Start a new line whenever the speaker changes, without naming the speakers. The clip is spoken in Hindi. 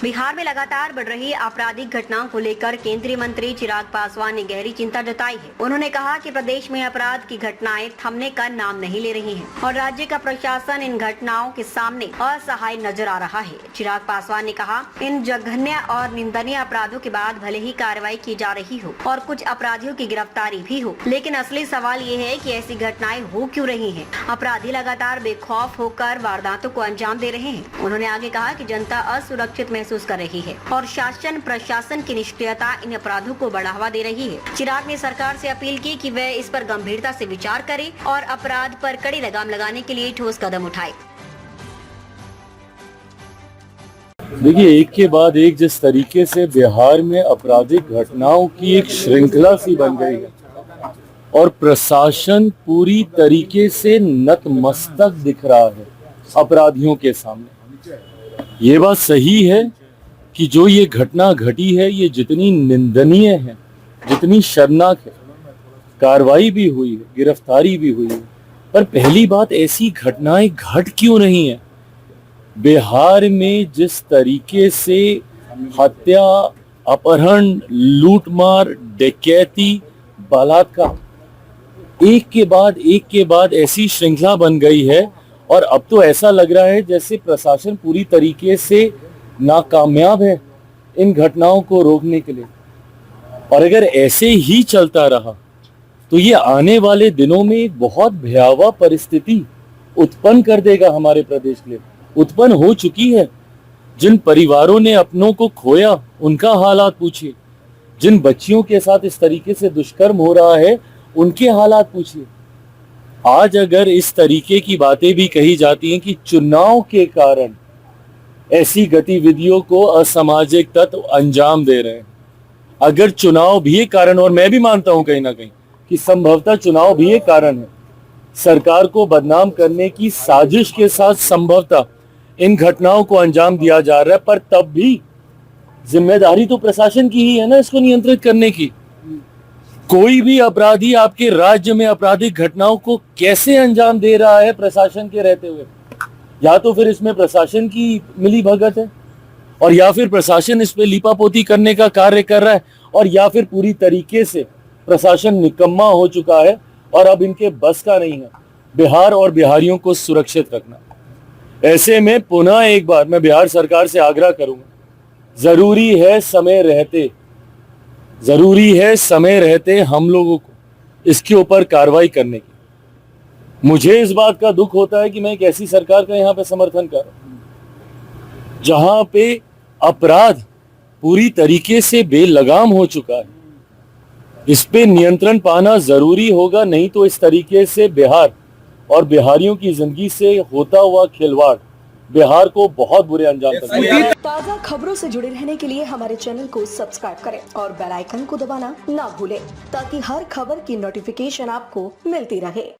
बिहार में लगातार बढ़ रही आपराधिक घटनाओं को लेकर केंद्रीय मंत्री चिराग पासवान ने गहरी चिंता जताई है। उन्होंने कहा कि प्रदेश में अपराध की घटनाएं थमने का नाम नहीं ले रही हैं और राज्य का प्रशासन इन घटनाओं के सामने असहाय नजर आ रहा है। चिराग पासवान ने कहा, इन जघन्य और निंदनीय अपराधों के बाद भले ही कार्रवाई की जा रही हो और कुछ अपराधियों की गिरफ्तारी भी हो, लेकिन असली सवाल ये है कि ऐसी घटनाएं हो क्यों रही हैं। अपराधी लगातार बेखौफ होकर वारदातों को अंजाम दे रहे हैं। उन्होंने आगे कहा कि जनता असुरक्षित महसूस कर रही है और शासन प्रशासन की निष्क्रियता इन अपराधों को बढ़ावा दे रही है। चिराग ने सरकार से अपील की कि वह इस पर गंभीरता से विचार करे और अपराध पर कड़ी लगाम लगाने के लिए ठोस कदम उठाए।
देखिए, एक के बाद एक जिस तरीके से बिहार में आपराधिक घटनाओं की एक श्रृंखला सी बन गई है और प्रशासन पूरी तरीके से नतमस्तक दिख रहा है अपराधियों के सामने। ये बात सही है कि जो ये घटना घटी है ये जितनी निंदनीय है, जितनी शर्मनाक है, कार्रवाई भी हुई है, गिरफ्तारी भी हुई है, पर पहली बात ऐसी घटनाएं घट क्यों नहीं है। बिहार में जिस तरीके से हत्या, अपहरण, लूटमार, डकैती, बलात्कार एक के बाद ऐसी श्रृंखला बन गई है और अब तो ऐसा लग रहा है जैसे प्रशासन पूरी तरीके से नाकामयाब है इन घटनाओं को रोकने के लिए। और अगर ऐसे ही चलता रहा तो ये आने वाले दिनों में एक बहुत भयावह परिस्थिति उत्पन्न कर देगा हमारे प्रदेश के लिए। उत्पन्न हो चुकी है। जिन परिवारों ने अपनों को खोया उनका हालात पूछिए, जिन बच्चियों के साथ इस तरीके से दुष्कर्म हो रहा है उनके हालात पूछिए। आज अगर इस तरीके की बातें भी कही जाती हैं कि चुनाव के कारण ऐसी गतिविधियों को असामाजिक तत्व अंजाम दे रहे हैं, अगर चुनाव भी एक कारण, और मैं भी मानता हूं कहीं ना कहीं कि संभवतः चुनाव भी एक कारण है, सरकार को बदनाम करने की साजिश के साथ संभवतः इन घटनाओं को अंजाम दिया जा रहा है, पर तब भी जिम्मेदारी तो प्रशासन की ही है ना इसको नियंत्रित करने की। कोई भी अपराधी आपके राज्य में आपराधिक घटनाओं को कैसे अंजाम दे रहा है प्रशासन के रहते हुए, या तो फिर इसमें प्रशासन की मिली भगत है और या फिर प्रशासन इस पे लीपापोती करने का कार्य कर रहा है, और या फिर पूरी तरीके से प्रशासन निकम्मा हो चुका है और अब इनके बस का नहीं है बिहार और बिहारियों को सुरक्षित रखना। ऐसे में पुनः एक बार मैं बिहार सरकार से आग्रह करूंगा, जरूरी है समय रहते हम लोगों को इसके ऊपर कार्रवाई करने की। मुझे इस बात का दुख होता है कि मैं एक ऐसी सरकार का यहाँ पे समर्थन कर रहा हूं जहां पे अपराध पूरी तरीके से बेलगाम हो चुका है। इस पे नियंत्रण पाना जरूरी होगा, नहीं तो इस तरीके से बिहार और बिहारियों की जिंदगी से होता हुआ खिलवाड़ बिहार को बहुत बुरे अंजाम तक।
ताज़ा खबरों से जुड़े रहने के लिए हमारे चैनल को सब्सक्राइब करें और बेल आइकन को दबाना ना भूलें ताकि हर खबर की नोटिफिकेशन आपको मिलती रहे।